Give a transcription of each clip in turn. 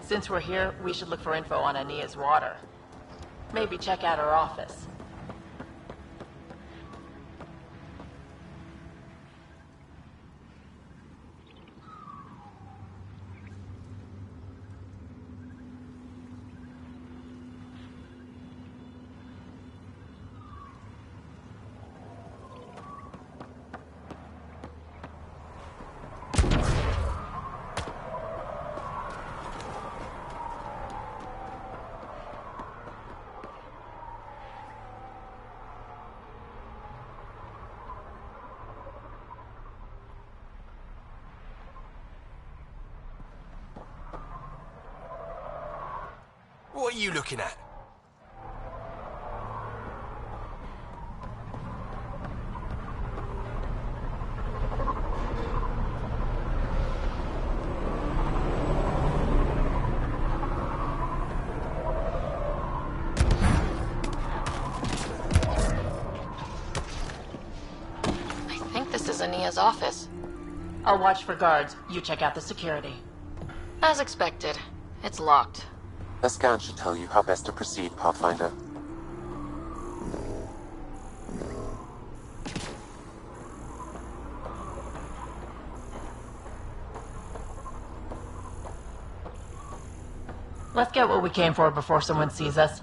Since we're here, we should look for info on Ania's water. Maybe check out her office. What are you looking at? I think this is Ania's office. I'll watch for guards. You check out the security. As expected. It's locked. A scan should tell you how best to proceed, Pathfinder. Let's get what we came for before someone sees us.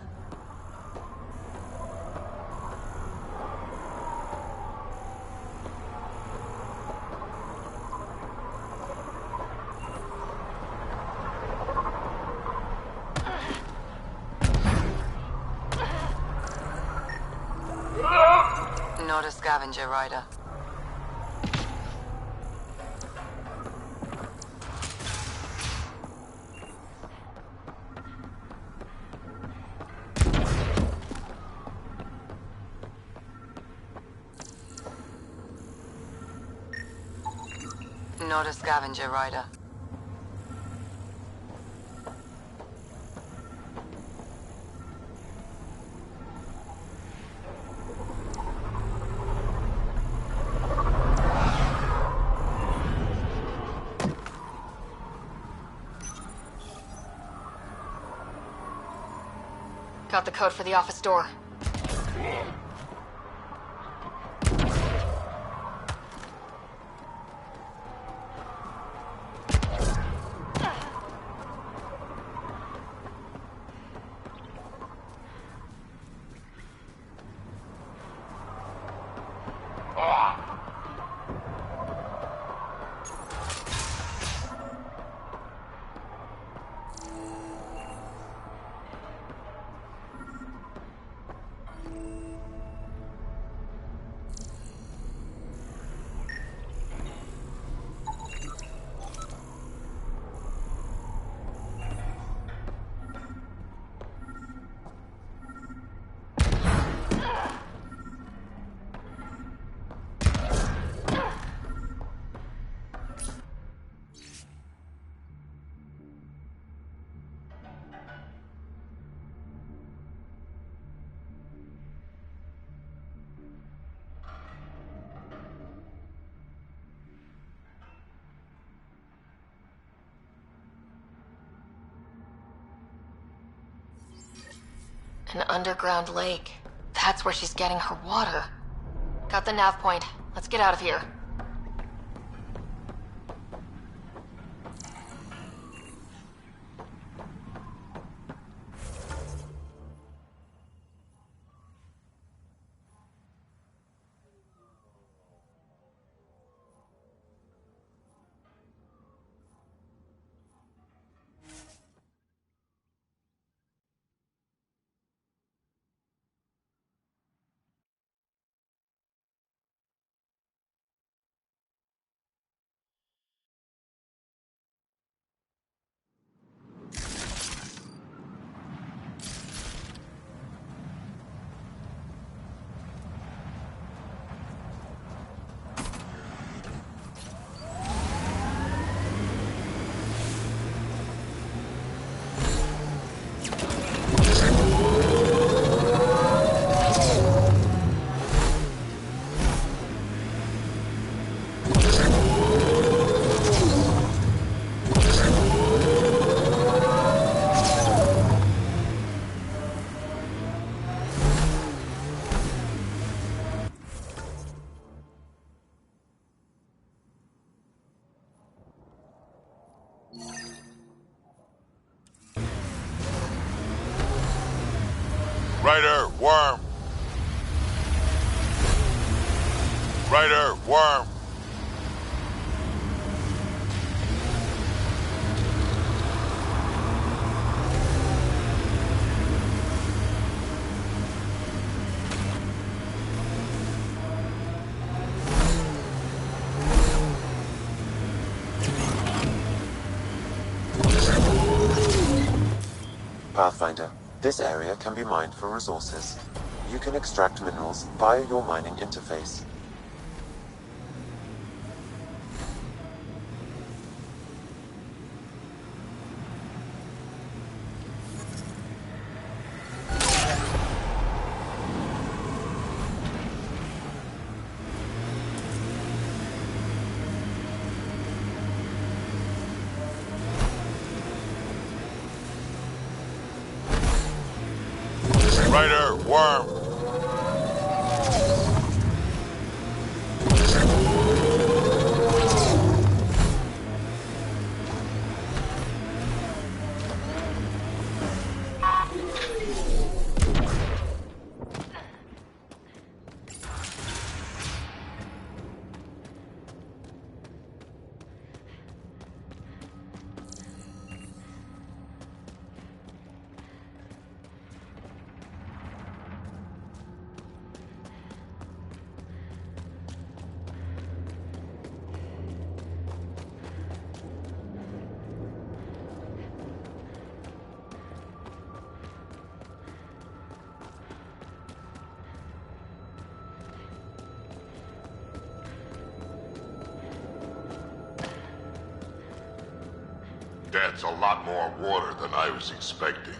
Not a scavenger rider. Not a scavenger rider. Got the code for the office door. An underground lake. That's where she's getting her water. Got the nav point. Let's get out of here. Rider, worm. Rider, worm. Pathfinder, this area can be mined for resources. You can extract minerals via your mining interface. Rider, worm. That's a lot more water than I was expecting.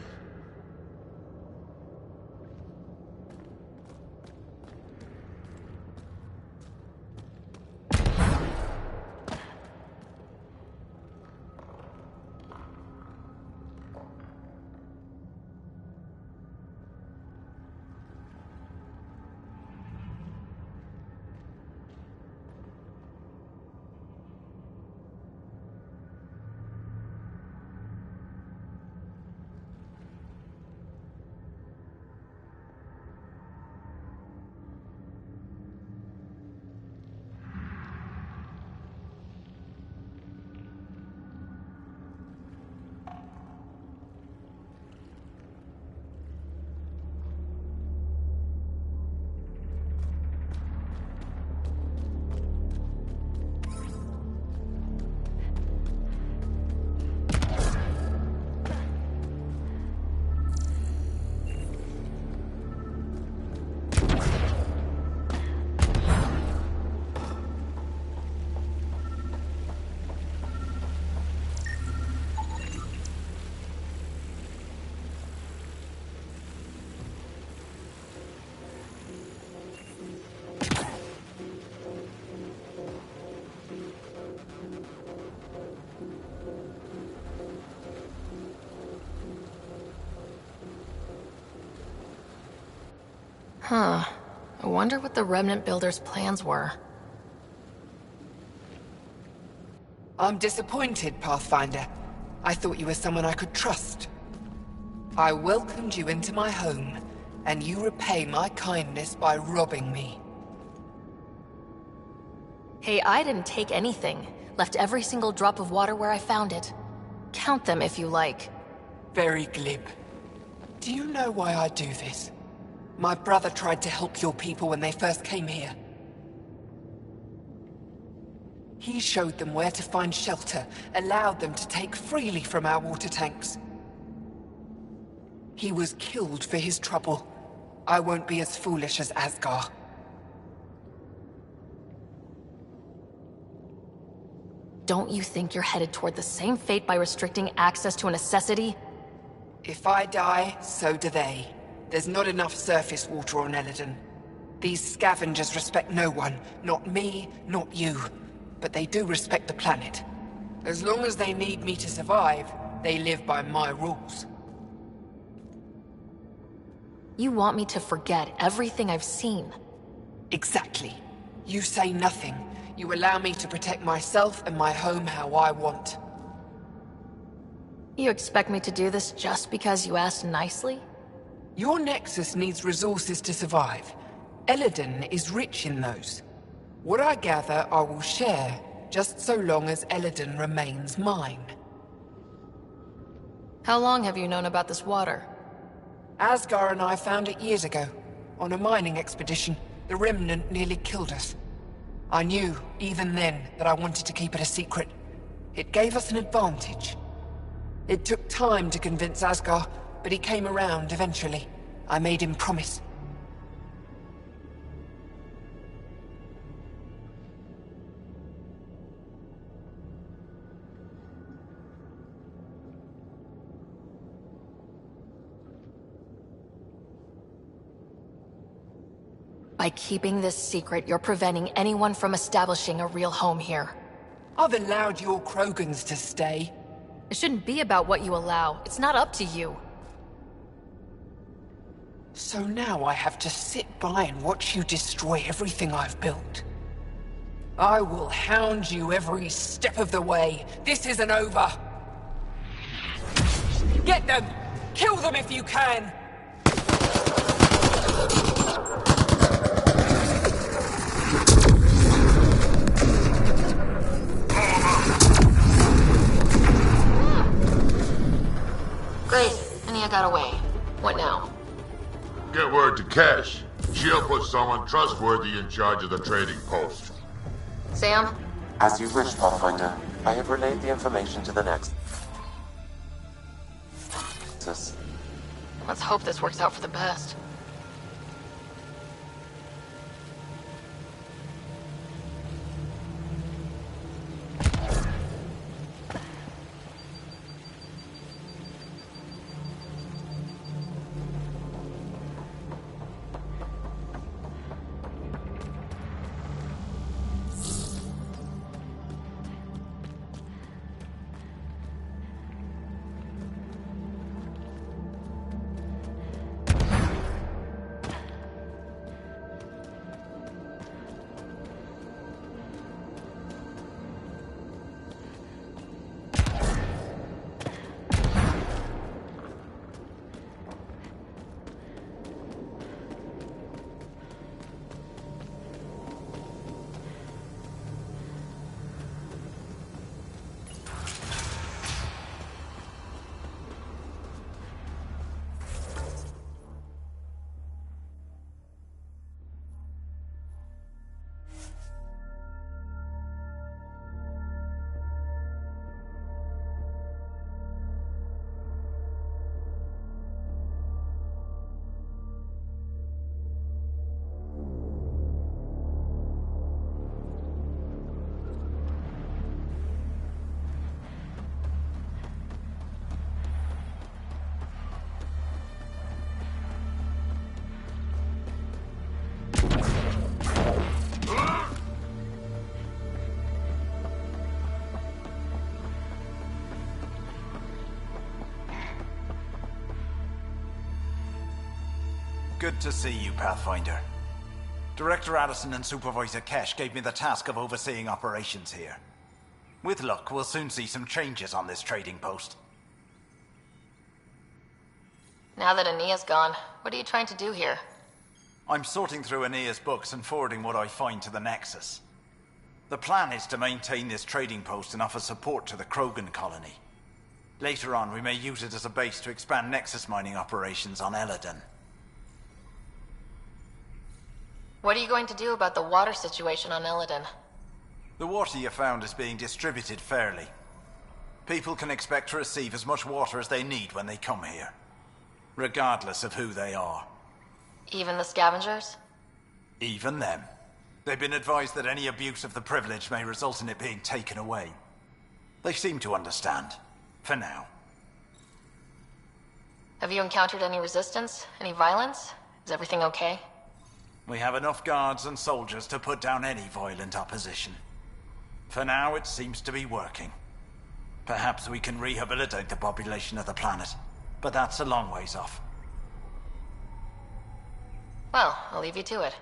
Huh. I wonder what the Remnant Builders' plans were. I'm disappointed, Pathfinder. I thought you were someone I could trust. I welcomed you into my home, and you repay my kindness by robbing me. Hey, I didn't take anything. Left every single drop of water where I found it. Count them if you like. Very glib. Do you know why I do this? My brother tried to help your people when they first came here. He showed them where to find shelter, allowed them to take freely from our water tanks. He was killed for his trouble. I won't be as foolish as Asgar. Don't you think you're headed toward the same fate by restricting access to a necessity? If I die, so do they. There's not enough surface water on Eladon. These scavengers respect no one. Not me, not you. But they do respect the planet. As long as they need me to survive, they live by my rules. You want me to forget everything I've seen? Exactly. You say nothing. You allow me to protect myself and my home how I want. You expect me to do this just because you asked nicely? Your Nexus needs resources to survive. Eladin is rich in those. What I gather, I will share, just so long as Eladin remains mine. How long have you known about this water? Asgar and I found it years ago. On a mining expedition, the Remnant nearly killed us. I knew, even then, that I wanted to keep it a secret. It gave us an advantage. It took time to convince Asgar, but he came around eventually. I made him promise. By keeping this secret, you're preventing anyone from establishing a real home here. I've allowed your Krogans to stay. It shouldn't be about what you allow. It's not up to you. So now I have to sit by and watch you destroy everything I've built. I will hound you every step of the way. This isn't over. Get them! Kill them if you can! Great. Ania got away. What now? Get word to Cash. She'll put someone trustworthy in charge of the trading post. Sam? As you wish, Pathfinder. I have relayed the information to the Nexus. Let's hope this works out for the best. Good to see you, Pathfinder. Director Addison and Supervisor Kesh gave me the task of overseeing operations here. With luck, we'll soon see some changes on this trading post. Now that Ania's gone, what are you trying to do here? I'm sorting through Ania's books and forwarding what I find to the Nexus. The plan is to maintain this trading post and offer support to the Krogan colony. Later on, we may use it as a base to expand Nexus mining operations on Eladin. What are you going to do about the water situation on Eladin? The water you found is being distributed fairly. People can expect to receive as much water as they need when they come here, regardless of who they are. Even the scavengers? Even them. They've been advised that any abuse of the privilege may result in it being taken away. They seem to understand, for now. Have you encountered any resistance? Any violence? Is everything okay? We have enough guards and soldiers to put down any violent opposition. For now, it seems to be working. Perhaps we can rehabilitate the population of the planet, but that's a long ways off. Well, I'll leave you to it.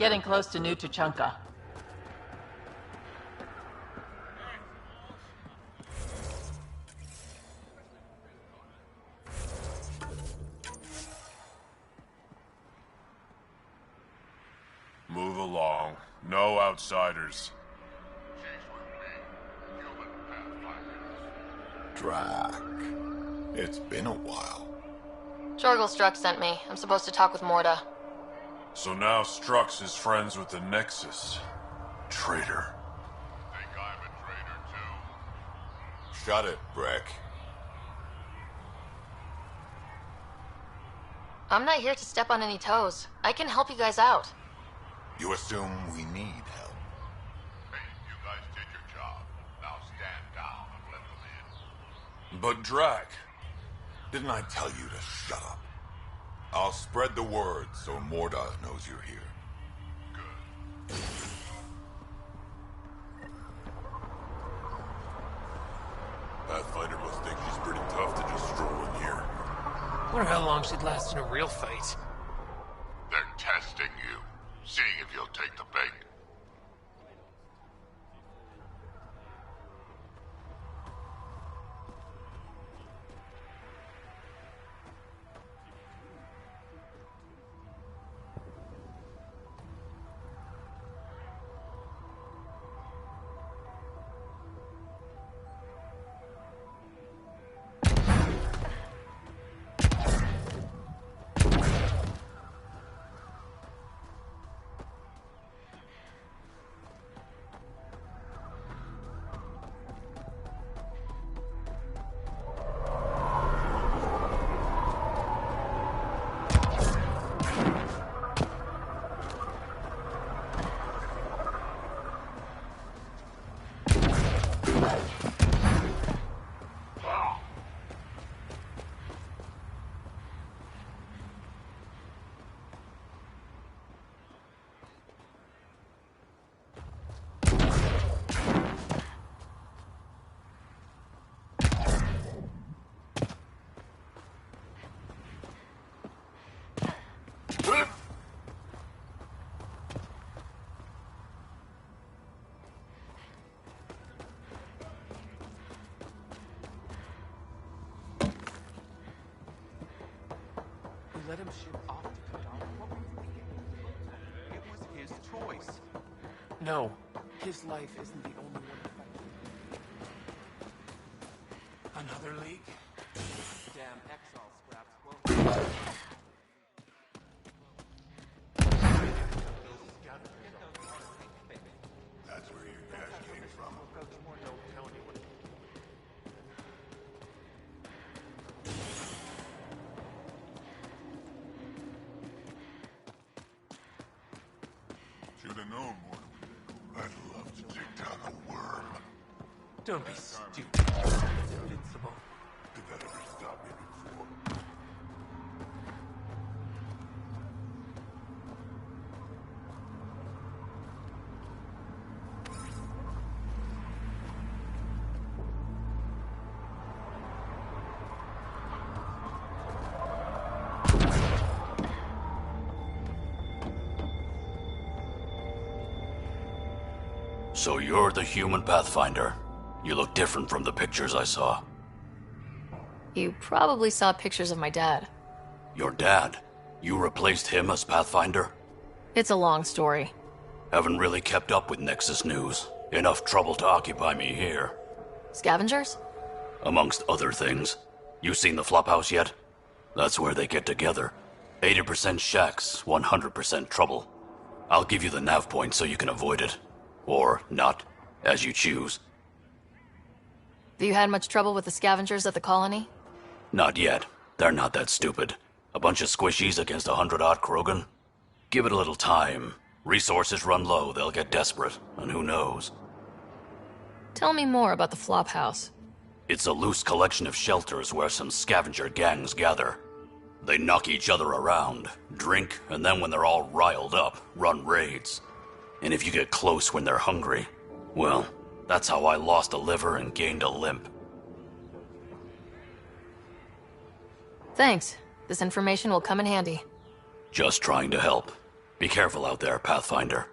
Getting close to New Tuchanka. Move along. No outsiders. Drac. It's been a while. Jorgel Strux sent me. I'm supposed to talk with Morda. So now Strux is friends with the Nexus. Traitor. Think I'm a traitor too? Shut it, Breck. I'm not here to step on any toes. I can help you guys out. You assume we need help. Hey, you guys did your job. Now stand down and let them in. But Drac, Didn't I tell you to shut up? I'll spread the word so Morda knows you're here. Pathfinder must think she's pretty tough to just stroll in here. Wonder how long she'd last in a real fight. they're testing you. Seeing if you'll take the bait. Let him shoot off to cut off. What were you thinking? It was his choice. No, his life isn't the only one affected. Another leak? Damn exile scraps. Well, That's where your cash came from. Should have known more. I'd love to take down a worm. don't be stupid. It's invincible. Did that ever stop me before? So you're the human Pathfinder. You look different from the pictures I saw. You probably saw pictures of my dad. Your dad? You replaced him as Pathfinder? It's a long story. Haven't really kept up with Nexus news. Enough trouble to occupy me here. Scavengers? Amongst other things. You seen the Flophouse yet? That's where they get together. 80% shacks, 100% trouble. I'll give you the nav point so you can avoid it. Or not, as you choose. Have you had much trouble with the scavengers at the colony? Not yet. They're not that stupid. A bunch of squishies against 100-odd Krogan? Give it a little time. Resources run low, they'll get desperate, and who knows? Tell me more about the Flophouse. It's a loose collection of shelters where some scavenger gangs gather. They knock each other around, drink, and then when they're all riled up, run raids. And if you get close when they're hungry, well, that's how I lost a liver and gained a limp. Thanks. This information will come in handy. Just trying to help. Be careful out there, Pathfinder.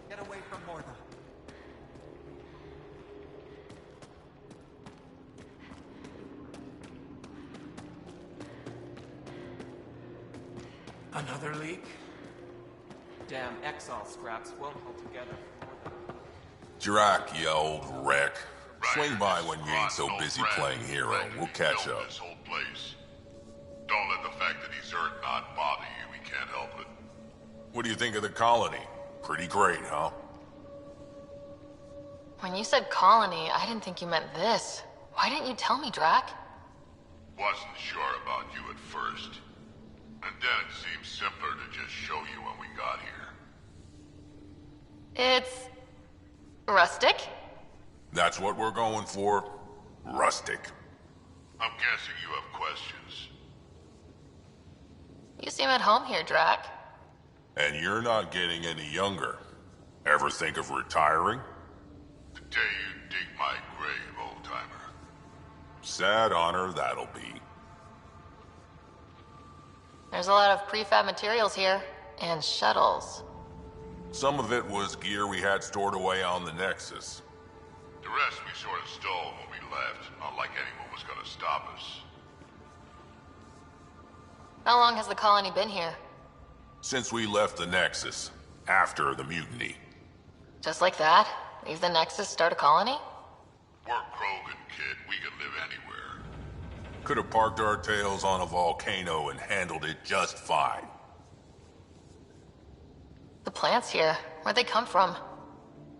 Get away from Morda. Another leak? Damn Exile scraps well held together. Drac, you old wreck. Swing by when you ain't so busy playing hero. We'll catch up. This whole place. Don't let the fact that he's hurt not bother you. We can't help it. What do you think of the colony? Pretty great, huh? When you said colony, I didn't think you meant this. Why didn't you tell me, Drac? Wasn't sure about you at first. And then it seemed simpler to just show you when we got here. It's... rustic? That's what we're going for. Rustic. I'm guessing you have questions. You seem at home here, Drac. And you're not getting any younger. Ever think of retiring? The day you dig my grave, old-timer. Sad honor that'll be. There's a lot of prefab materials here, and shuttles. Some of it was gear we had stored away on the Nexus. The rest we sort of stole when we left, not like anyone was gonna stop us. How long has the colony been here? Since we left the Nexus, after the mutiny. Just like that? Leave the Nexus, start a colony? We're Krogan, kid. We can live anywhere. Could have parked our tails on a volcano and handled it just fine. The plants here, where'd they come from?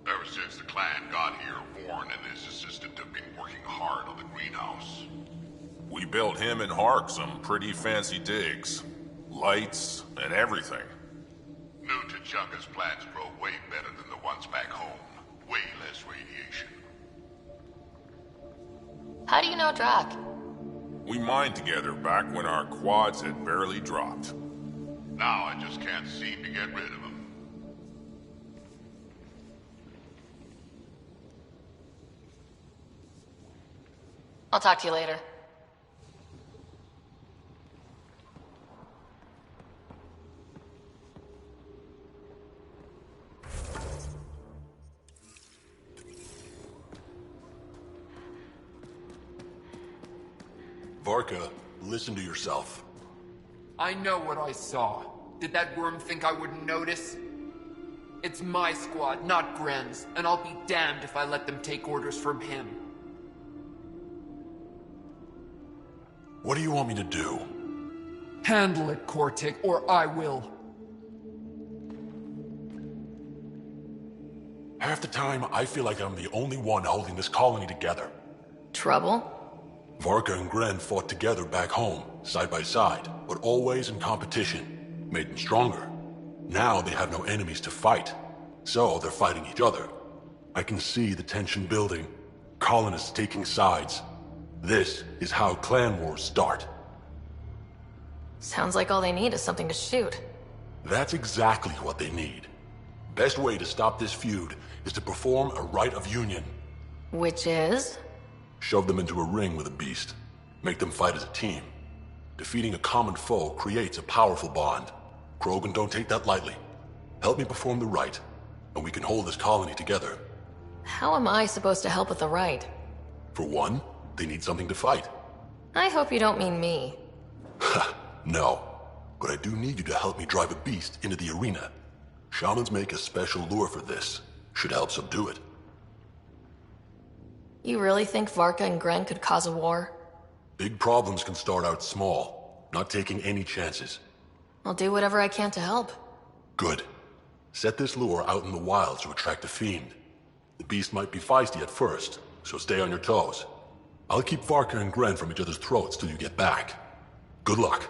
Ever since the clan got here, Warren and his assistant have been working hard on the greenhouse. We built him and Hark some pretty fancy digs. Lights and everything. New Tachanka's plants grow way better than the ones back home. Way less radiation. How do you know Drac? We mined together back when our quads had barely dropped. Now I just can't seem to get rid of him. I'll talk to you later. Varka, listen to yourself. I know what I saw. Did that worm think I wouldn't notice? It's my squad, not Gren's, and I'll be damned if I let them take orders from him. What do you want me to do? Handle it, Kortik, or I will. Half the time, I feel like I'm the only one holding this colony together. Trouble? Varka and Gren fought together back home, side by side, but always in competition. Made them stronger. Now they have no enemies to fight, so they're fighting each other. I can see the tension building, colonists taking sides. This is how clan wars start. Sounds like all they need is something to shoot. That's exactly what they need. Best way to stop this feud is to perform a rite of union. Which is? Shove them into a ring with a beast. Make them fight as a team. Defeating a common foe creates a powerful bond. Krogan don't take that lightly. Help me perform the rite, and we can hold this colony together. How am I supposed to help with the rite? For one, they need something to fight. I hope you don't mean me. No, but I do need you to help me drive a beast into the arena. Shamans make a special lure for this. Should help subdue it. You really think Varka and Gren could cause a war? Big problems can start out small, not taking any chances. I'll do whatever I can to help. Good. Set this lure out in the wild to attract a fiend. The beast might be feisty at first, so stay on your toes. I'll keep Varka and Gren from each other's throats till you get back. Good luck.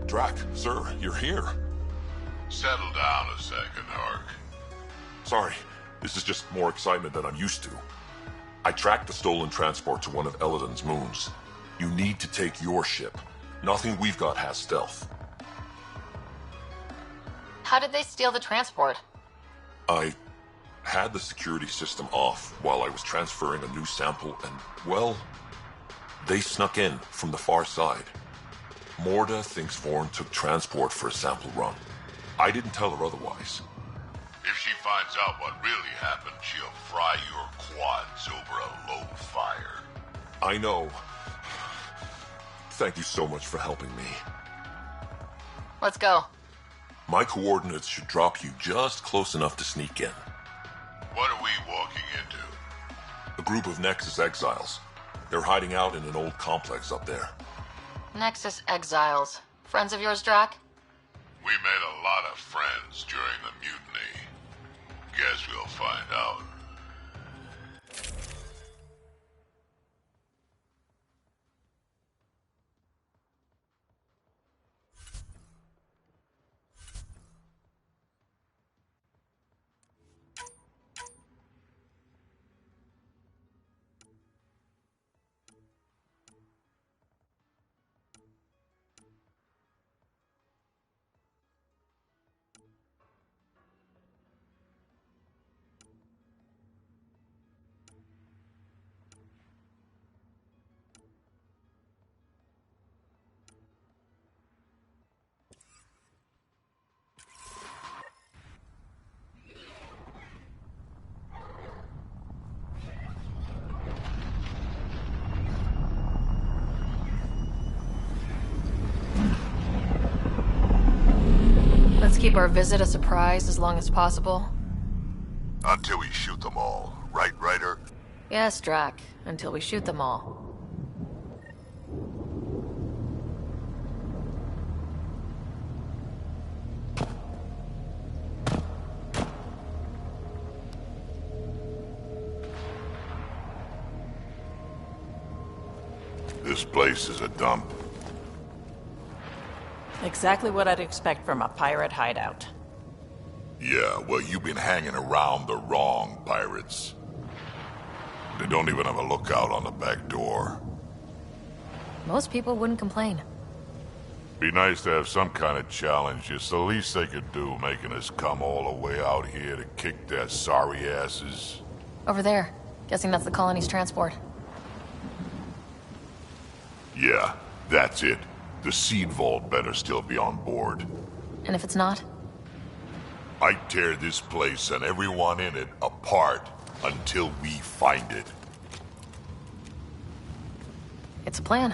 Drac, sir, you're here. Settle down a second, Hark. Sorry, this is just more excitement than I'm used to. I tracked the stolen transport to one of Eladon's moons. You need to take your ship. Nothing we've got has stealth. How did they steal the transport? I had the security system off while I was transferring a new sample and, well, they snuck in from the far side. Morda thinks Vorn took transport for a sample run. I didn't tell her otherwise. If she finds out what really happened, she'll fry your quads over a low fire. I know. Thank you so much for helping me. Let's go. My coordinates should drop you just close enough to sneak in. What are we walking into? A group of Nexus exiles. They're hiding out in an old complex up there. Nexus exiles. Friends of yours, Drac? We made a lot of friends during the mutiny. Guess we'll find out. Let's keep our visit a surprise as long as possible. Until we shoot them all. Right, Ryder? Yes, Drac. Until we shoot them all. This place is a dump. Exactly what I'd expect from a pirate hideout. Yeah, well, you've been hanging around the wrong pirates. They don't even have a lookout on the back door. Most people wouldn't complain. Be nice to have some kind of challenge. It's the least they could do, making us come all the way out here to kick their sorry asses. Over there. Guessing that's the colony's transport. Yeah, that's it. The seed vault better still be on board. And if it's not? I tear this place and everyone in it apart until we find it. It's a plan.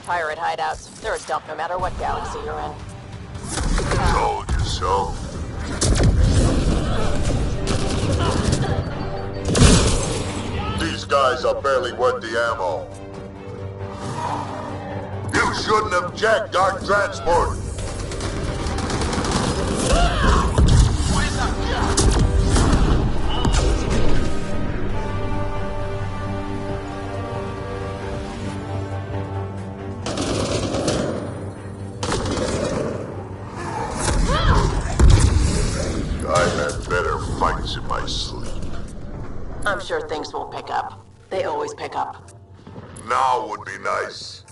Pirate hideouts, they're a dump no matter what galaxy you're in. Told you so. These guys are barely worth the ammo. You shouldn't have jacked our transport. In my sleep. I'm sure things will pick up. They always pick up. Now would be nice.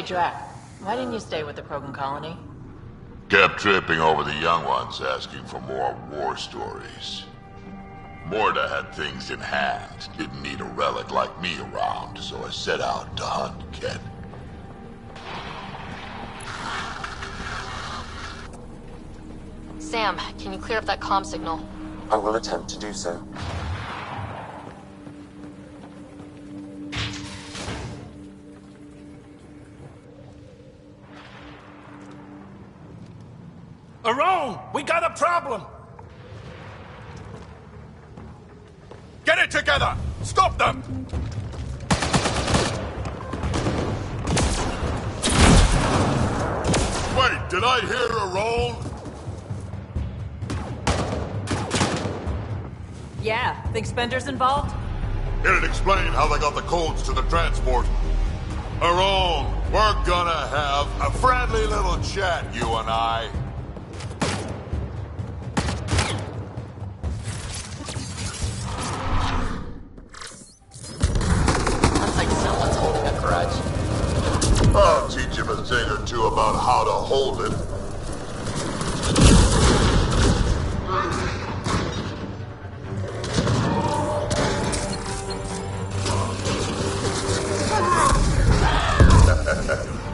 Hey, Drac. Why didn't you stay with the Krogan colony? Kept tripping over the young ones asking for more war stories. Morta had things in hand, didn't need a relic like me around, so I set out to hunt Ken. Sam, can you clear up that comm signal? I will attempt to do so. Aron, we got a problem! Get it together! Stop them! Wait, did I hear a roll? Yeah, think Spender's involved? It'd explain how they got the codes to the transport. Aron, we're gonna have a friendly little chat, you and I. Sounds like someone's holding a grudge. I'll teach him a thing or two about how to hold it.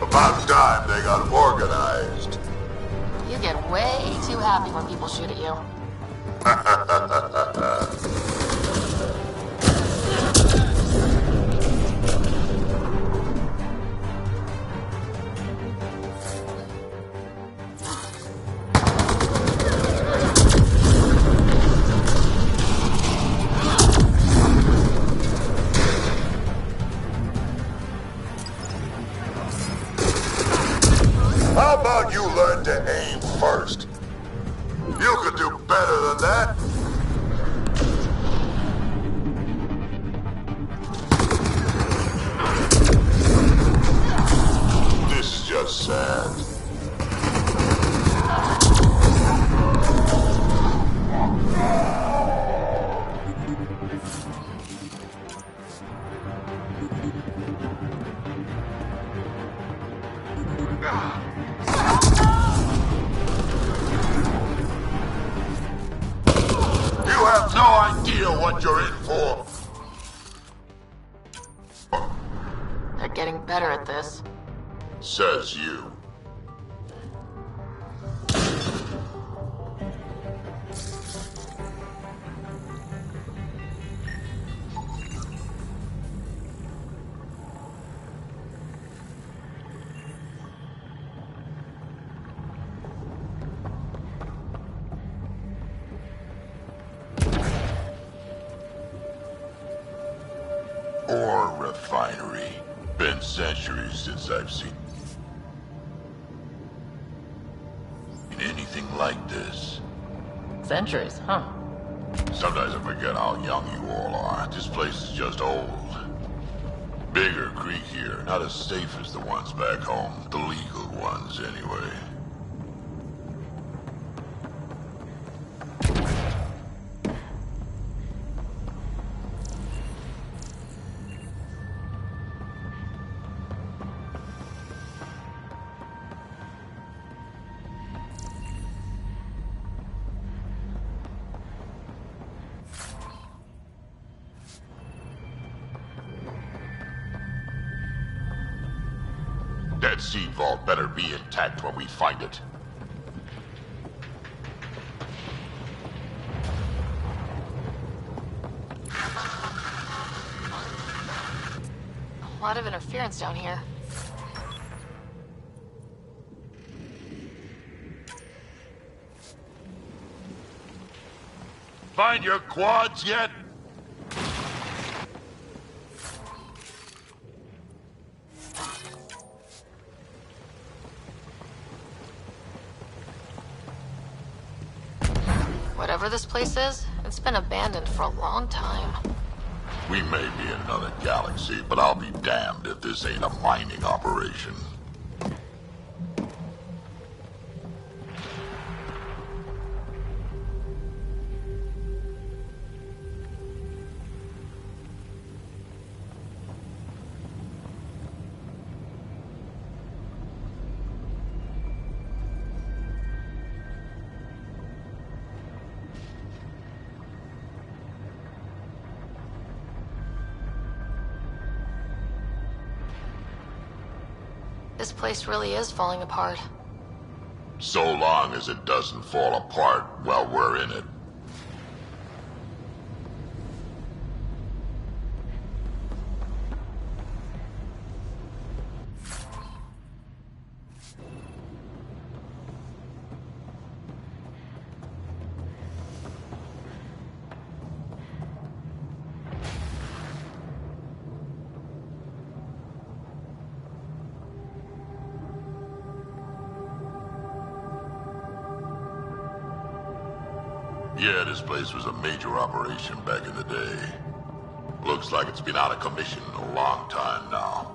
About time they got organized. You get way too happy when people shoot at you. How about you learn to aim first? You could do better than that. This is just sad. You have no idea what you're in for. They're getting better at this. Says you. Ore refinery. Been centuries since I've seen anything like this. Centuries, huh? Sometimes I forget how young you all are. This place is just old. Bigger creek here, not as safe as the ones back home. The legal ones, anyway. That seed vault better be intact when we find it. A lot of interference down here. Find your quads yet? Whatever this place is, it's been abandoned for a long time. We may be in another galaxy, but I'll be damned if this ain't a mining operation. This place really is falling apart. So long as it doesn't fall apart while we're in it. Yeah, this place was a major operation back in the day. Looks like it's been out of commission a long time now.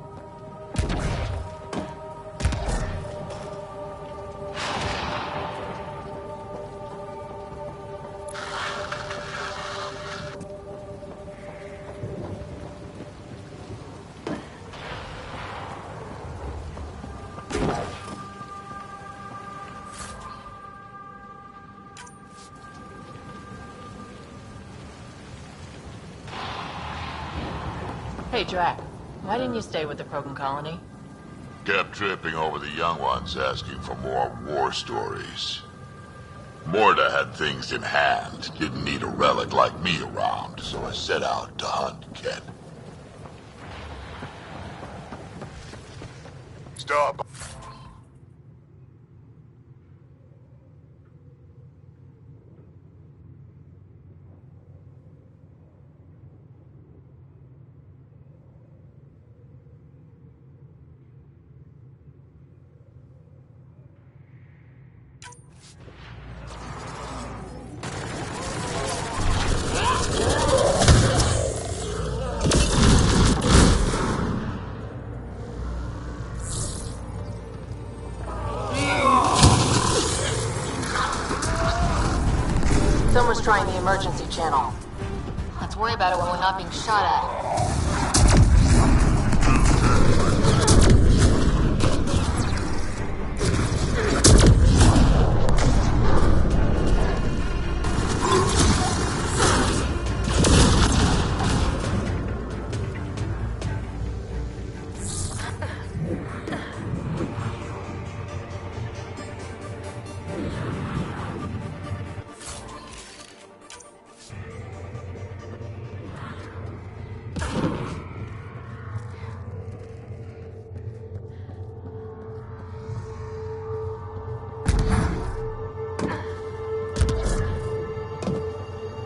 Hey, Drac. Why didn't you stay with the Krogan colony? Kept tripping over the young ones asking for more war stories. Morta had things in hand, didn't need a relic like me around, so I set out to hunt Ken. Stop. Someone's trying the emergency channel. Let's worry about it when we're not being shot at.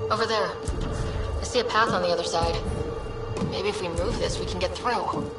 Over there. I see a path on the other side. Maybe if we move this, we can get through.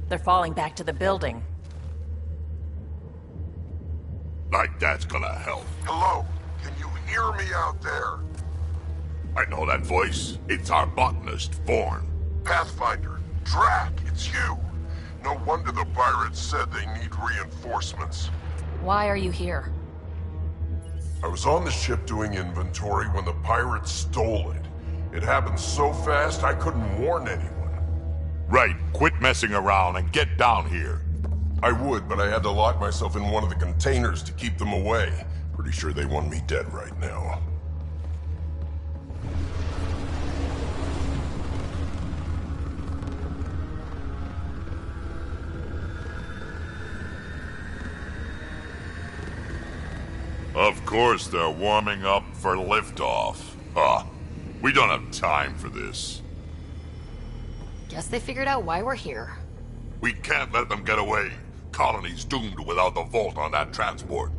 They're falling back to the building. Like that's gonna help. Hello? Can you hear me out there? I know that voice. It's our botanist, Vorn. Pathfinder, Drac, it's you. No wonder the pirates said they need reinforcements. Why are you here? I was on the ship doing inventory when the pirates stole it. It happened so fast I couldn't warn anyone. Right, quit messing around and get down here. I would, but I had to lock myself in one of the containers to keep them away. Pretty sure they want me dead right now. Of course they're warming up for liftoff. Huh. We don't have time for this. Guess they figured out why we're here. We can't let them get away. Colony's doomed without the vault on that transport.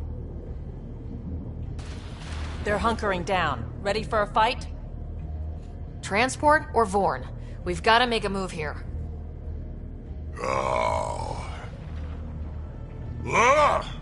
They're hunkering down. Ready for a fight? Transport or Vorn? We've got to make a move here. Oh. Ah!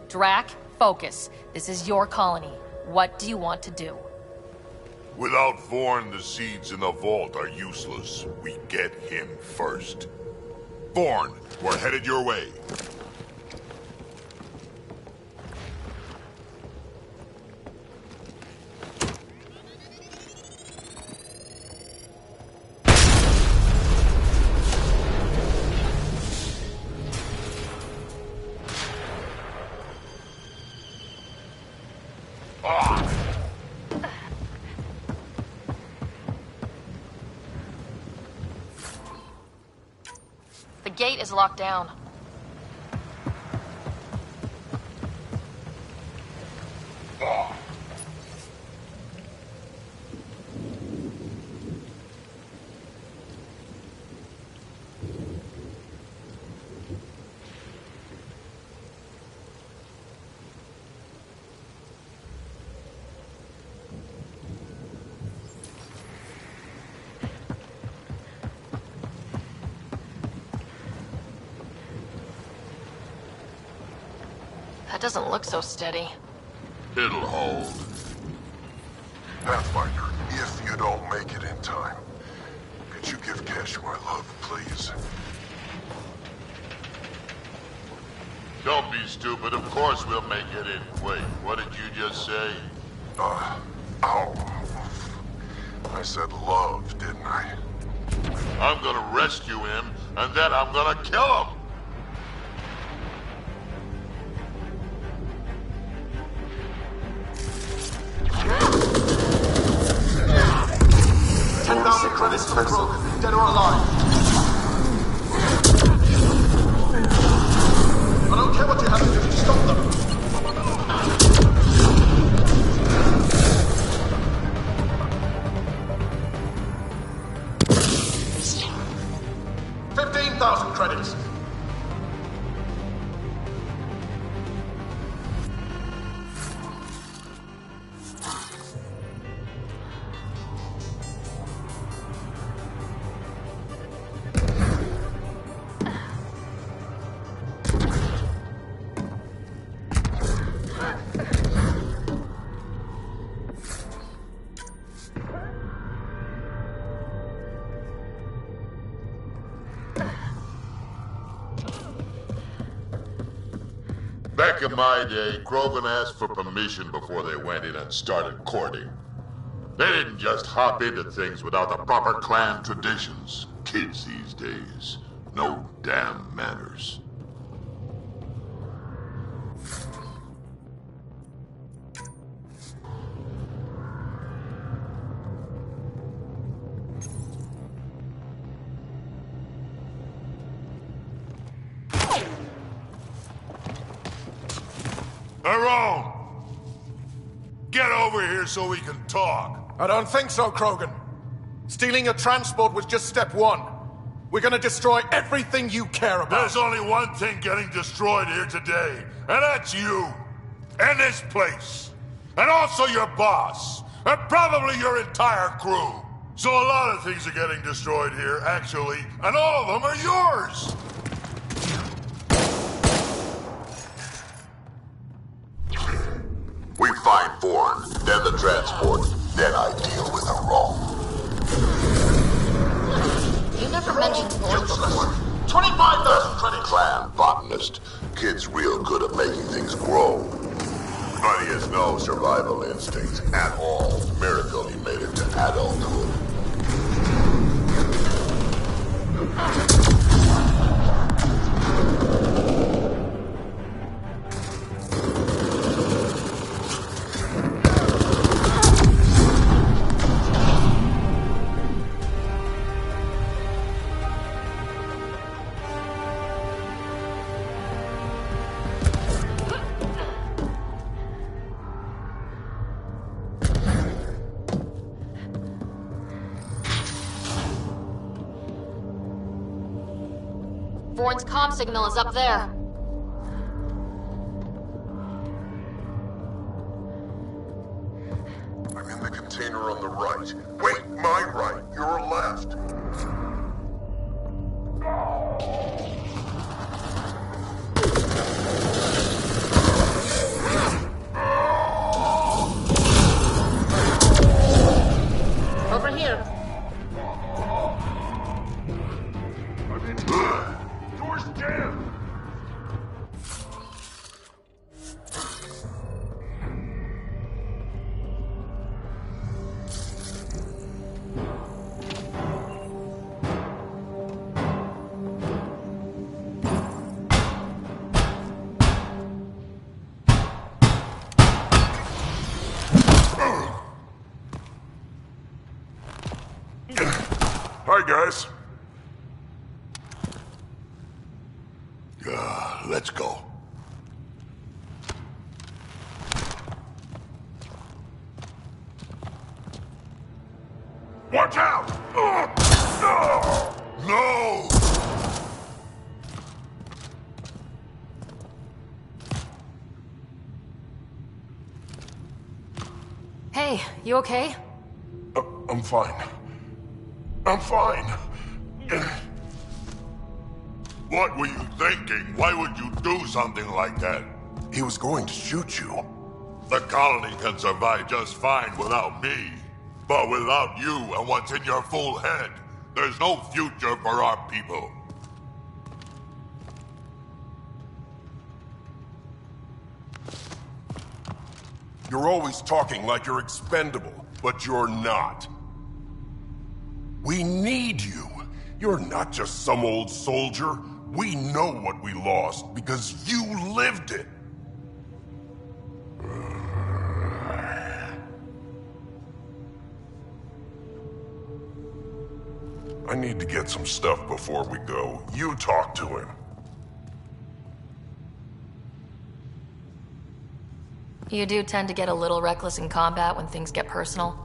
Drac, focus. This is your colony. What do you want to do? Without Vorn, the seeds in the vault are useless. We get him first. Vorn, we're headed your way. The gate is locked down. That doesn't look so steady. It'll hold. Pathfinder, if you don't make it in time, could you give Cash my love, please? Don't be stupid. Of course we'll make it in. Wait, what did you just say? Ow. I said love, didn't I? I'm gonna rescue him, and then I'm gonna kill him! 10,000 credits for the Krogan, dead or alive. I don't care what you have to do to stop them. $15,000 credits. Back in my day, Krogan asked for permission before they went in and started courting. They didn't just hop into things without the proper clan traditions. Kids these days, no damn manners. Tyrone! Get over here so we can talk. I don't think so, Krogan. Stealing a transport was just step one. We're gonna destroy everything you care about. There's only one thing getting destroyed here today, and that's you. And this place. And also your boss. And probably your entire crew. So a lot of things are getting destroyed here, actually, and all of them are yours! We find Thorn, then the transport, then I deal with her wrong. You never mentioned Thorn's before. 25,000 credit clan botanist. Kid's real good at making things grow. But he has no survival instincts at all. Miracle he made it to adulthood. Vorn's comm signal is up there. I'm in the container on the right. Wait, my right. Your left. Over here. Door's jammed. Hi, guys. Let's go. Watch out! No! Hey, you okay? I'm fine. I'm fine. What were you thinking? Why would you do something like that? He was going to shoot you. The colony can survive just fine without me. But without you and what's in your fool head, there's no future for our people. You're always talking like you're expendable, but you're not. We need you. You're not just some old soldier. We know what we lost because you lived it. I need to get some stuff before we go. You talk to him. You do tend to get a little reckless in combat when things get personal.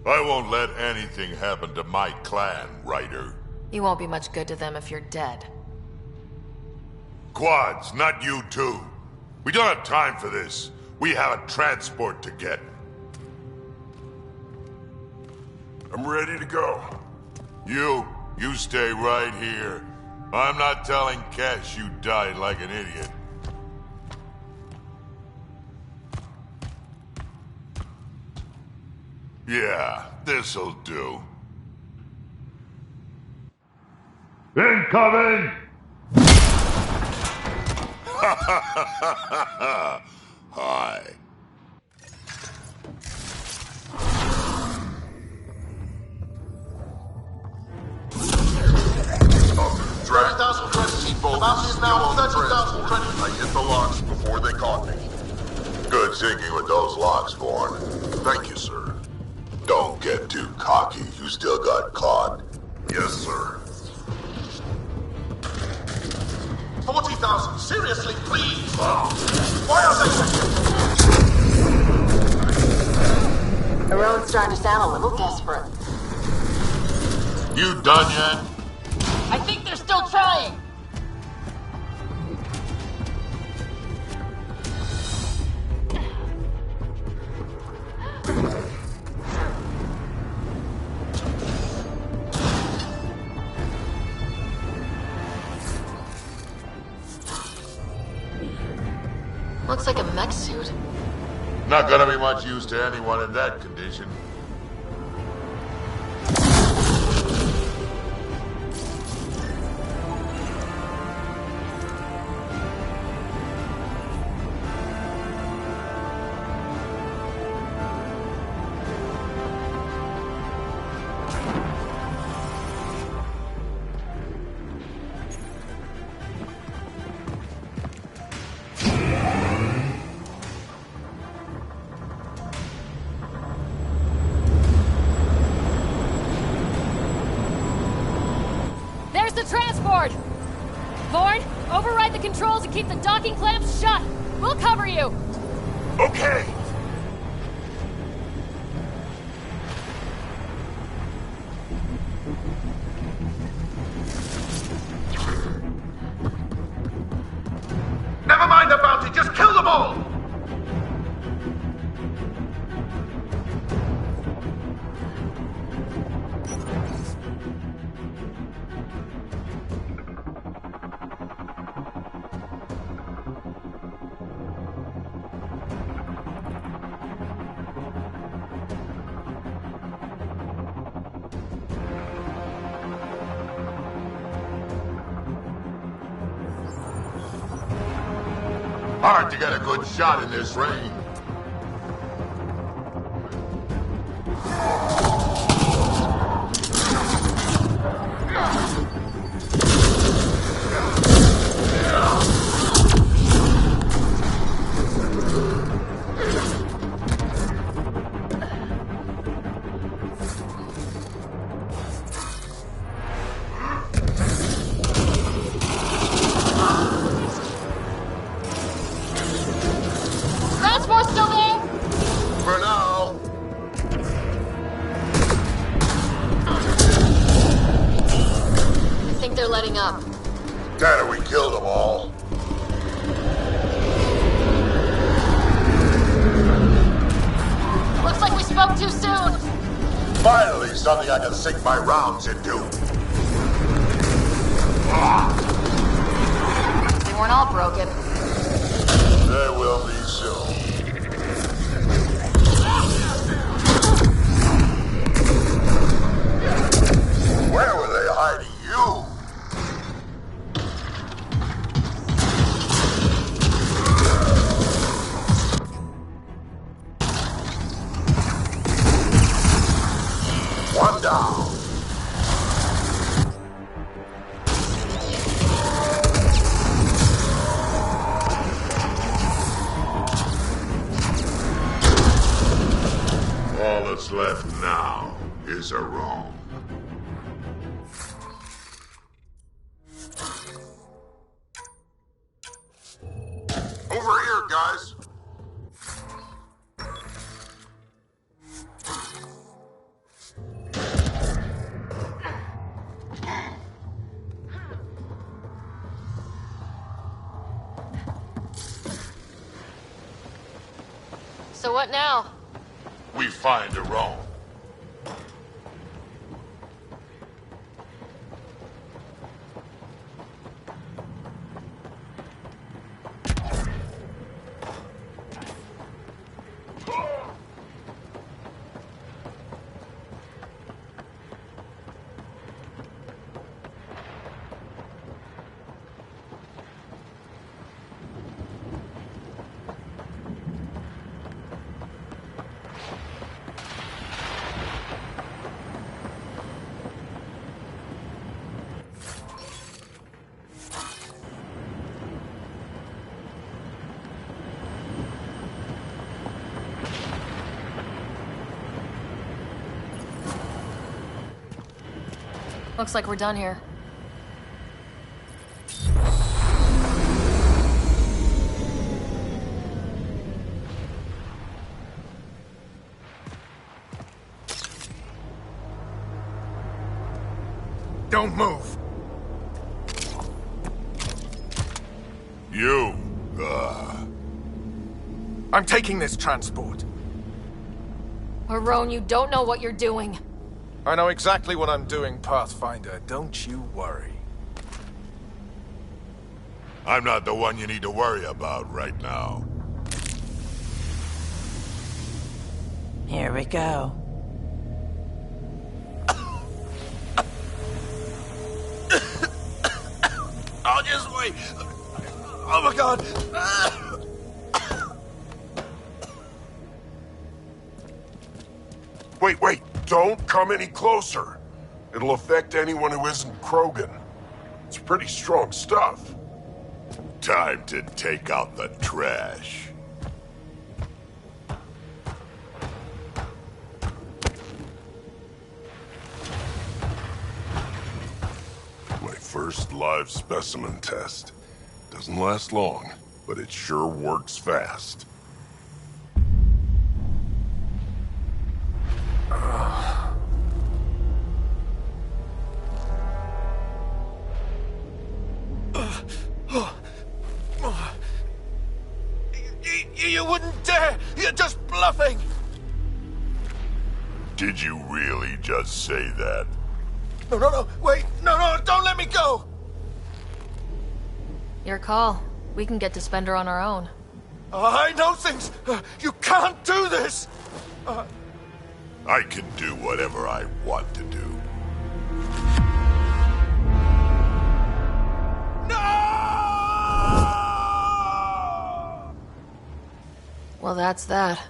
I won't let anything happen to my clan, Ryder. You won't be much good to them if you're dead. Quads, not you too. We don't have time for this. We have a transport to get. I'm ready to go. You stay right here. I'm not telling Cash you died like an idiot. Yeah, this'll do. Hi. Drag 30,000 credits. The bounty is now 30,000 credits. I hit the locks before they caught me. Good thinking with those locks, Vaughn. Thank you, sir. Don't get too cocky. You still got caught. Yes, sir. 40,000. Seriously, please. Why are they... The road's starting to sound a little desperate. You done yet? I think they're still trying. Looks like a mech suit. Not gonna be much use to anyone in that condition. There's the transport! Vaughn, override the controls and keep the docking clamps shut! We'll cover you! Okay. Never mind the bounty, just kill them all! Hard to get a good shot in this rain. Transport's still there? For now. I think they're letting up. Tanner, we killed them all. Looks like we spoke too soon. Finally, something I can sink my rounds into. They weren't all broken. They will be soon. Where were they hiding you? One down. All that's left now is a roam. Over here, guys. So what now? We find a roam. Looks like we're done here. Don't move. You, I'm taking this transport. Marone, you don't know what you're doing. I know exactly what I'm doing, Pathfinder. Don't you worry. I'm not the one you need to worry about right now. Here we go. I'll just wait. Oh my god. Wait. Don't come any closer. It'll affect anyone who isn't Krogan. It's pretty strong stuff. Time to take out the trash. My first live specimen test. Doesn't last long, but it sure works fast. You wouldn't dare! You're just bluffing! Did you really just say that? No, wait! No, don't let me go! Your call. We can get to Spender on our own. I know things! You can't do this! I can do whatever I want to do. Well, that's that.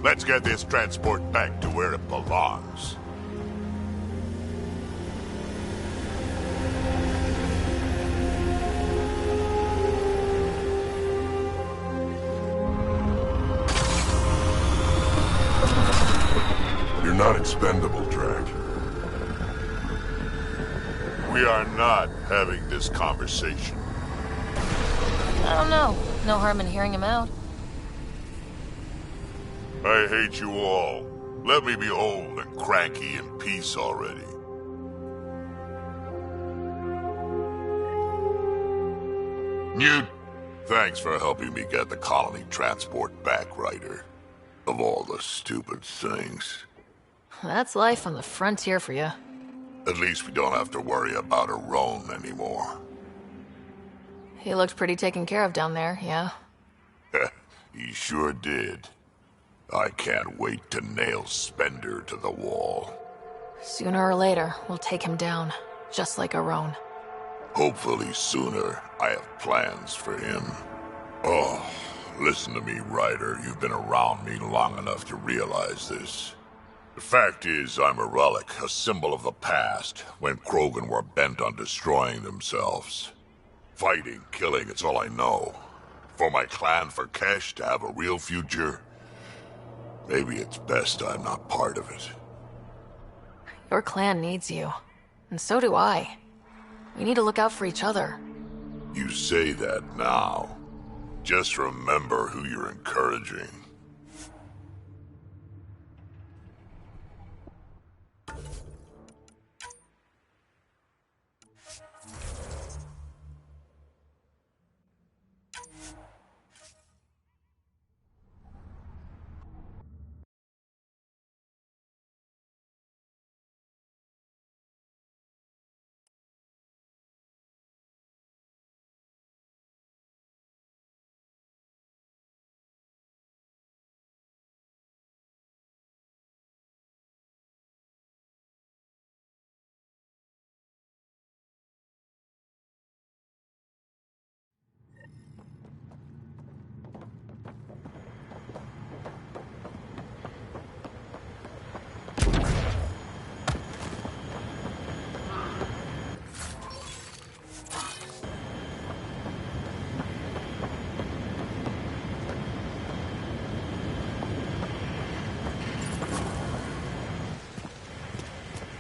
Let's get this transport back to where it belongs. You're not expendable, Drake. We are not having this conversation. I don't know. No harm in hearing him out. I hate you all. Let me be old and cranky in peace already. Newt, thanks for helping me get the colony transport back, Ryder. Of all the stupid things. That's life on the frontier for you. At least we don't have to worry about Arone anymore. He looked pretty taken care of down there, yeah? He sure did. I can't wait to nail Spender to the wall. Sooner or later, we'll take him down. Just like Arone. Hopefully sooner. I have plans for him. Oh, listen to me, Ryder. You've been around me long enough to realize this. The fact is, I'm a relic, a symbol of the past, when Krogan were bent on destroying themselves. Fighting, killing, it's all I know. For my clan, for Kesh to have a real future, maybe it's best I'm not part of it. Your clan needs you. And so do I. We need to look out for each other. You say that now. Just remember who you're encouraging.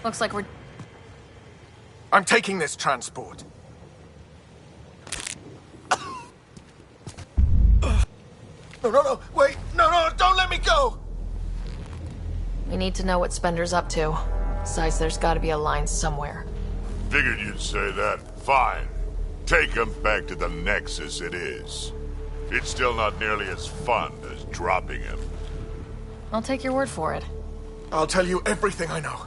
Looks like we're... I'm taking this transport. No, wait! No, don't let me go! We need to know what Spender's up to. Besides, there's gotta be a line somewhere. Figured you'd say that. Fine. Take him back to the Nexus it is. It's still not nearly as fun as dropping him. I'll take your word for it. I'll tell you everything I know.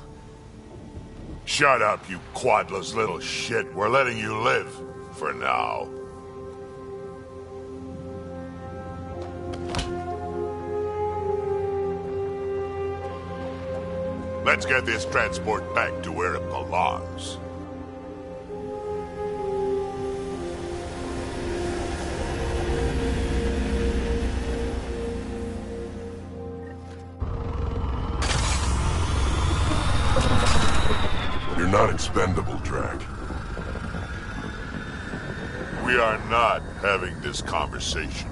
Shut up, you quadless little shit. We're letting you live. For now. Let's get this transport back to where it belongs. You're not expendable, Drac. We are not having this conversation.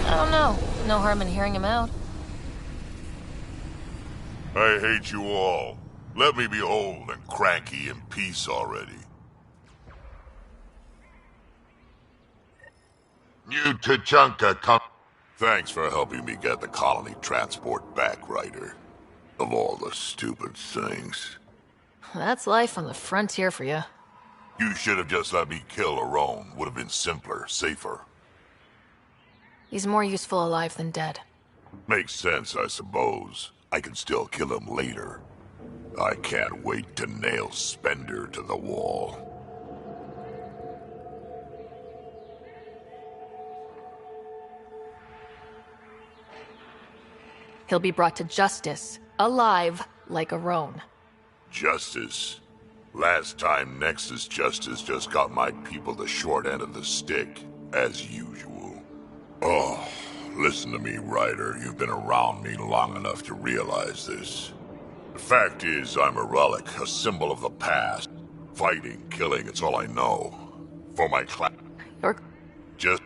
I don't know. No harm in hearing him out. I hate you all. Let me be old and cranky in peace already. New Tachanka come. Thanks for helping me get the colony transport back, Ryder. Of all the stupid things. That's life on the frontier for you. You should have just let me kill Aron. Would have been simpler, safer. He's more useful alive than dead. Makes sense, I suppose. I can still kill him later. I can't wait to nail Spender to the wall. He'll be brought to justice, alive, like Aron. Justice? Last time Nexus Justice just got my people the short end of the stick, as usual. Oh, listen to me, Ryder. You've been around me long enough to realize this. The fact is, I'm a relic, a symbol of the past. Fighting, killing, it's all I know. For my class. Just...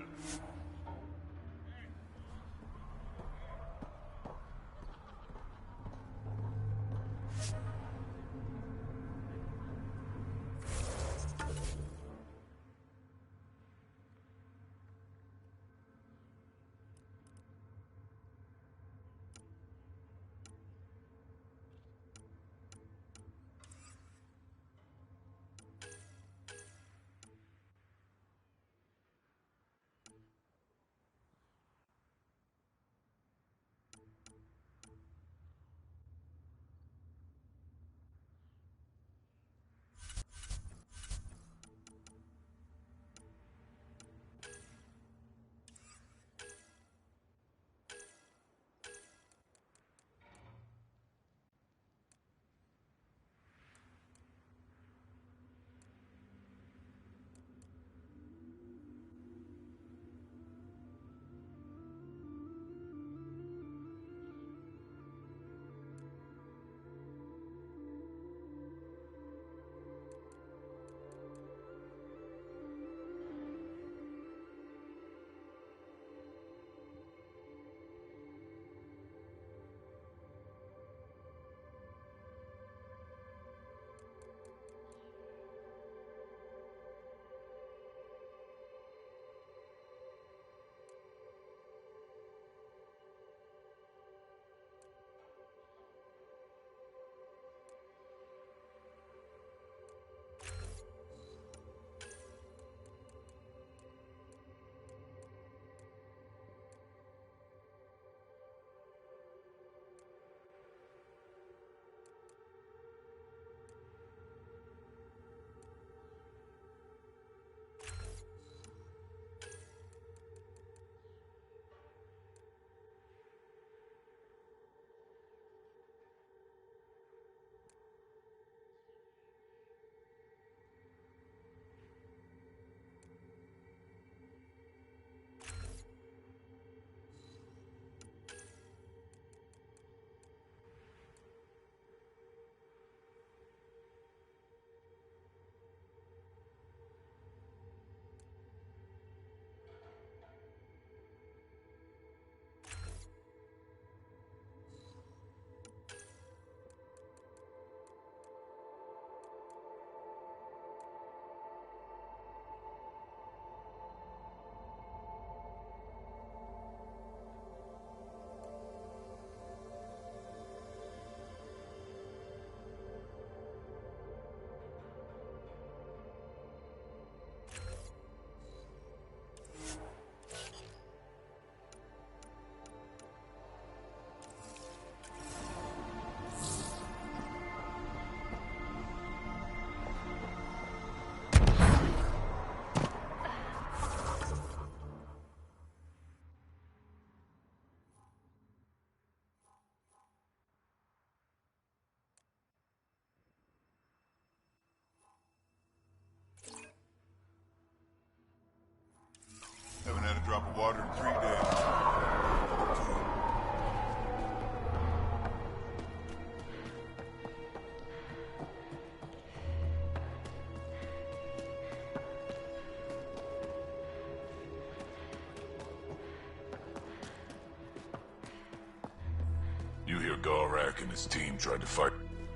You hear Gorak and his team tried to fight.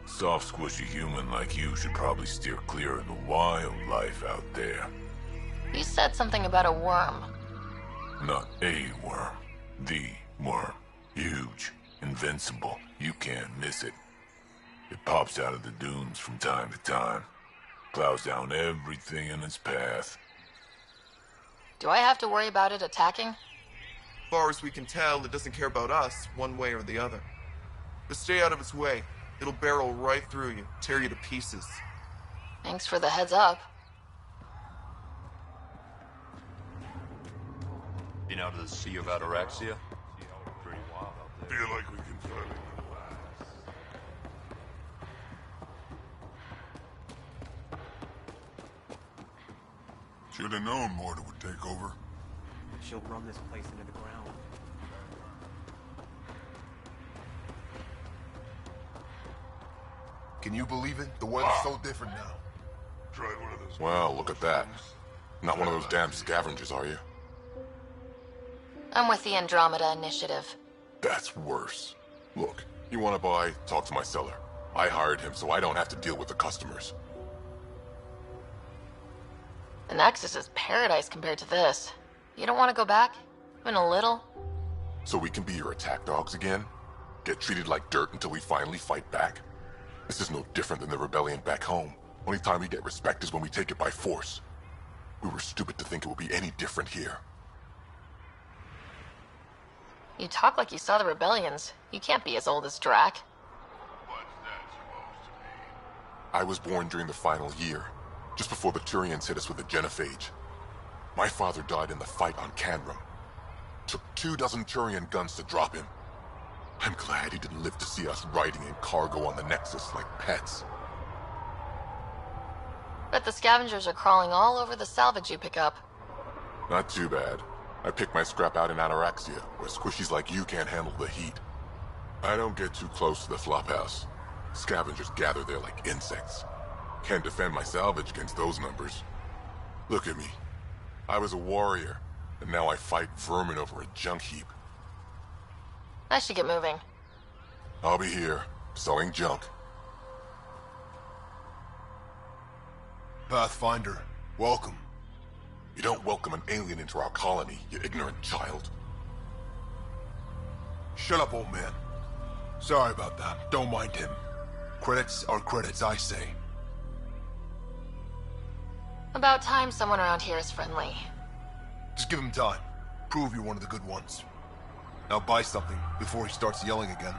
Soft, squishy human like you should probably steer clear of the wildlife out there. You said something about a worm. Not a worm. The worm. Huge. Invincible. You can't miss it. It pops out of the dunes from time to time. Plows down everything in its path. Do I have to worry about it attacking? As far as we can tell, it doesn't care about us, one way or the other. But stay out of its way. It'll barrel right through you, tear you to pieces. Thanks for the heads up. Been out of the Sea of Ataraxia? Pretty wild out there. Feel like we can finally relax. Should have known Morta would take over. She'll run this place into the ground. Can you believe it? The weather's so different now. Tried one of those. Well, look at that. Not one of those damn scavengers, are you? I'm with the Andromeda Initiative. That's worse. Look, you want to buy? Talk to my seller. I hired him so I don't have to deal with the customers. The Nexus is paradise compared to this. You don't want to go back? Even a little? So we can be your attack dogs again? Get treated like dirt until we finally fight back? This is no different than the rebellion back home. Only time we get respect is when we take it by force. We were stupid to think it would be any different here. You talk like you saw the rebellions. You can't be as old as Drac. I was born during the final year, just before the Turians hit us with the genophage. My father died in the fight on Canrum. Took 24 Turian guns to drop him. I'm glad he didn't live to see us riding in cargo on the Nexus like pets. Bet the scavengers are crawling all over the salvage you pick up. Not too bad. I pick my scrap out in Ataraxia, where squishies like you can't handle the heat. I don't get too close to the flophouse. Scavengers gather there like insects. Can't defend my salvage against those numbers. Look at me. I was a warrior, and now I fight vermin over a junk heap. I should get moving. I'll be here, selling junk. Pathfinder, welcome. You don't welcome an alien into our colony, you ignorant child. Shut up, old man. Sorry about that. Don't mind him. Credits are credits, I say. About time someone around here is friendly. Just give him time. Prove you're one of the good ones. Now buy something before he starts yelling again.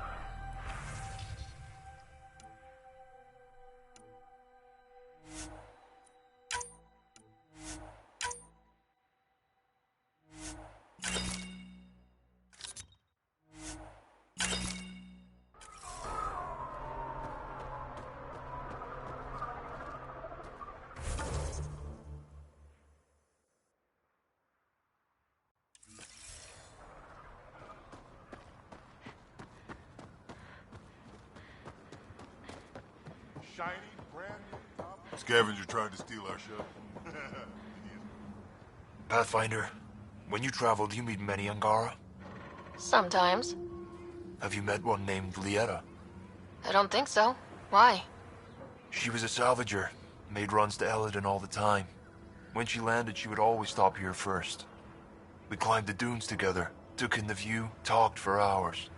Shiny, brand new top. Scavenger tried to steal our show. Pathfinder, when you travel, do you meet many Angara? Sometimes. Have you met one named Lieta? I don't think so. Why? She was a salvager, made runs to Eladin all the time. When she landed, she would always stop here first. We climbed the dunes together, took in the view, talked for hours.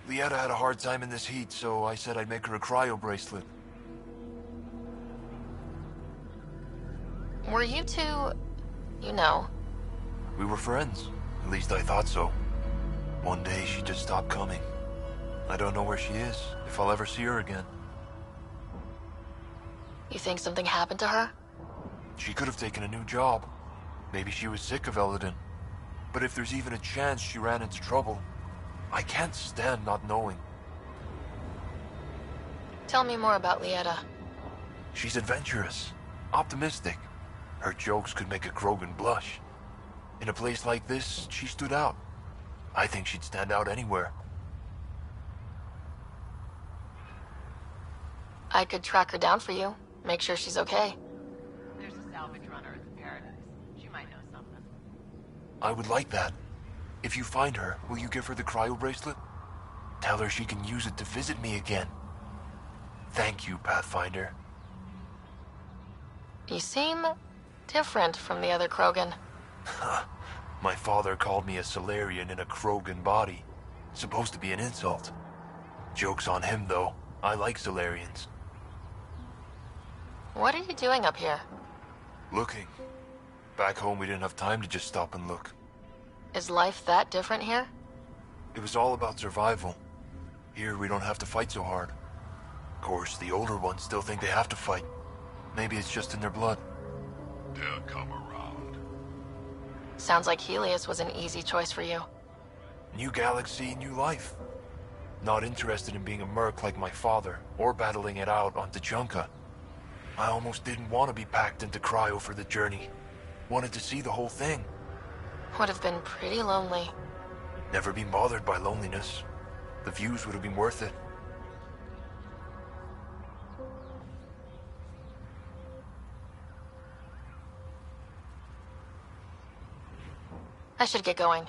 Lieta had a hard time in this heat, so I said I'd make her a cryo bracelet. Were you two... you know? We were friends. At least I thought so. One day she just stopped coming. I don't know where she is, if I'll ever see her again. You think something happened to her? She could have taken a new job. Maybe she was sick of Eladin. But if there's even a chance she ran into trouble, I can't stand not knowing. Tell me more about Lieta. She's adventurous, optimistic. Her jokes could make a Krogan blush. In a place like this, she stood out. I think she'd stand out anywhere. I could track her down for you. Make sure she's okay. There's a salvage runner at the Paradise. She might know something. I would like that. If you find her, will you give her the cryo bracelet? Tell her she can use it to visit me again. Thank you, Pathfinder. You seem different from the other Krogan. My father called me a Solarian in a Krogan body. Supposed to be an insult. Joke's on him, though. I like Solarians. What are you doing up here? Looking. Back home, we didn't have time to just stop and look. Is life that different here? It was all about survival. Here, we don't have to fight so hard. Of course, the older ones still think they have to fight. Maybe it's just in their blood. They'll come around. Sounds like Helios was an easy choice for you. New galaxy, new life. Not interested in being a merc like my father, or battling it out on Tachanka. I almost didn't want to be packed into cryo for the journey. Wanted to see the whole thing. Would have been pretty lonely. Never been bothered by loneliness. The views would have been worth it. I should get going.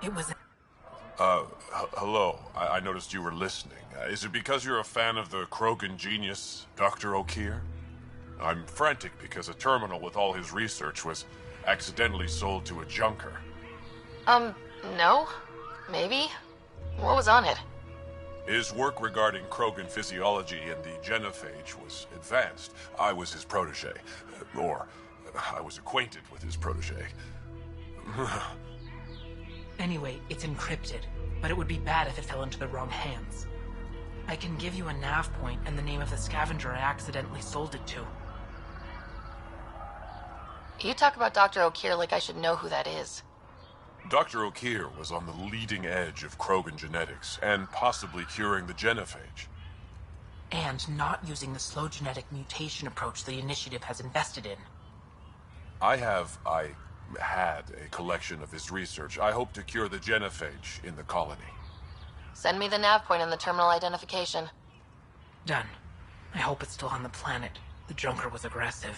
It was... Hello. I noticed you were listening. Is it because you're a fan of the Krogan genius, Dr. O'Keir? I'm frantic because a terminal with all his research was accidentally sold to a junker. No. Maybe. What was on it? His work regarding Krogan physiology and the genophage was advanced. I was his protege. Or, I was acquainted with his protege. Anyway, it's encrypted, but it would be bad if it fell into the wrong hands. I can give you a nav point and the name of the scavenger I accidentally sold it to. You talk about Dr. O'Keir like I should know who that is. Dr. O'Keir was on the leading edge of Krogan genetics, and possibly curing the genophage. And not using the slow genetic mutation approach the Initiative has invested in. I had a collection of his research. I hope to cure the genophage in the colony. Send me the nav point and the terminal identification. Done. I hope it's still on the planet. The Junker was aggressive.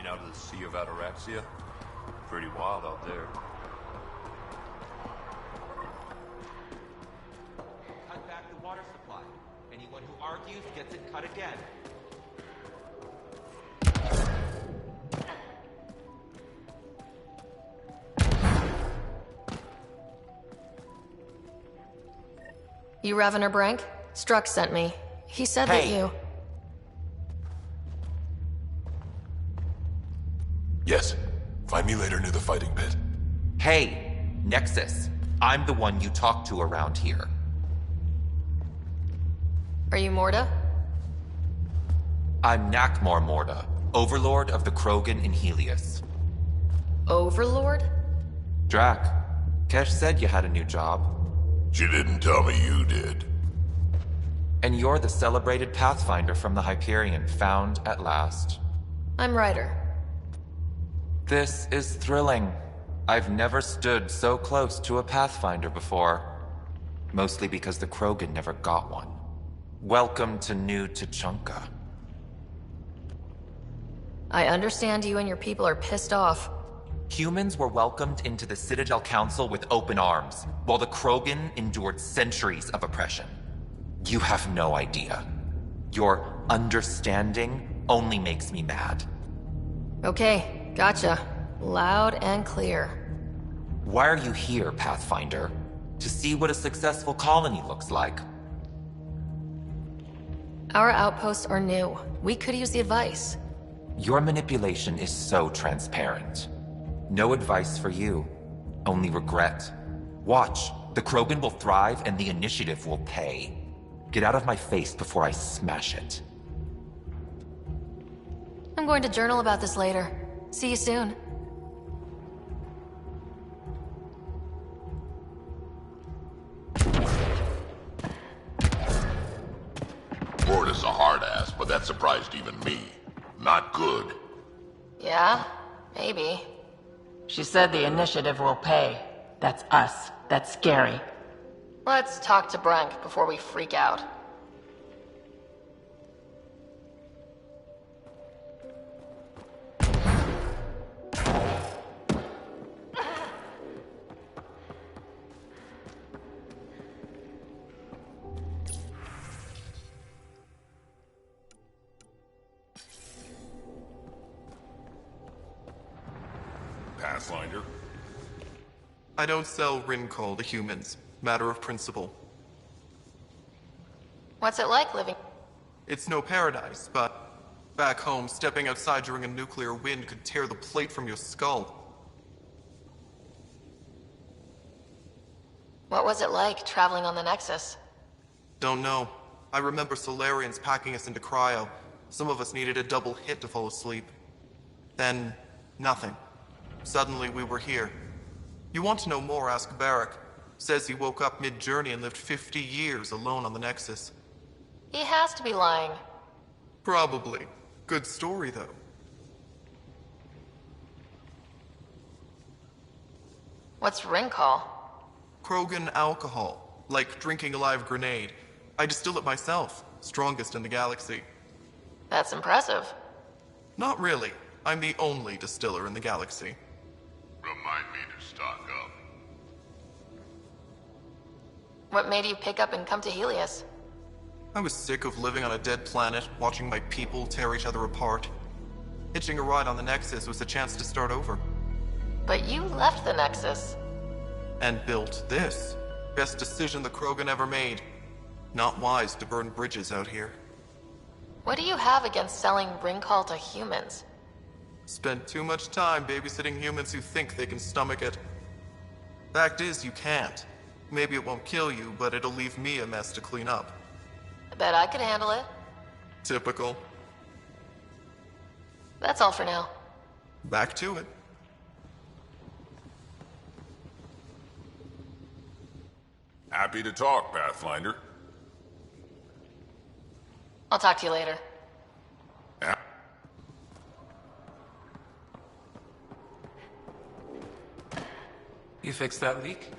Out of the Sea of Ataraxia? Pretty wild out there. Cut back the water supply. Anyone who argues gets it cut again. You Ravener Brank? Struck sent me. He said that you... Yes. Find me later near the fighting pit. Hey, Nexus. I'm the one you talk to around here. Are you Morda? I'm Nakmor Morda, Overlord of the Krogan in Helios. Overlord? Drac, Kesh said you had a new job. She didn't tell me you did. And you're the celebrated Pathfinder from the Hyperion, found at last. I'm Ryder. This is thrilling. I've never stood so close to a Pathfinder before. Mostly because the Krogan never got one. Welcome to New Tuchanka. I understand you and your people are pissed off. Humans were welcomed into the Citadel Council with open arms, while the Krogan endured centuries of oppression. You have no idea. Your understanding only makes me mad. Okay, gotcha. Loud and clear. Why are you here, Pathfinder? To see what a successful colony looks like. Our outposts are new. We could use the advice. Your manipulation is so transparent. No advice for you, only regret. Watch, the Krogan will thrive and the Initiative will pay. Get out of my face before I smash it. I'm going to journal about this later. See you soon. Mord is a hard ass, but that surprised even me. Not good. Yeah? Maybe. She said the Initiative will pay. That's us. That's scary. Let's talk to Brank before we freak out. Pathfinder? I don't sell Rincol to humans. Matter of principle. What's it like living? It's no paradise, but back home, stepping outside during a nuclear wind could tear the plate from your skull. What was it like traveling on the Nexus? Don't know. I remember Solarians packing us into cryo. Some of us needed a double hit to fall asleep. Then, nothing. Suddenly we were here. You want to know more, ask Barrack. Says he woke up mid-journey and lived 50 years alone on the Nexus. He has to be lying. Probably. Good story, though. What's Rincol? Krogan alcohol. Like drinking a live grenade. I distill it myself. Strongest in the galaxy. That's impressive. Not really. I'm the only distiller in the galaxy. Remind me to stock up. What made you pick up and come to Helios? I was sick of living on a dead planet, watching my people tear each other apart. Hitching a ride on the Nexus was a chance to start over. But you left the Nexus. And built this. Best decision the Krogan ever made. Not wise to burn bridges out here. What do you have against selling Rincol to humans? Spent too much time babysitting humans who think they can stomach it. Fact is, you can't. Maybe it won't kill you, but it'll leave me a mess to clean up. I bet I could handle it. Typical. That's all for now. Back to it. Happy to talk, Pathfinder. I'll talk to you later. Yeah. You fixed that leak?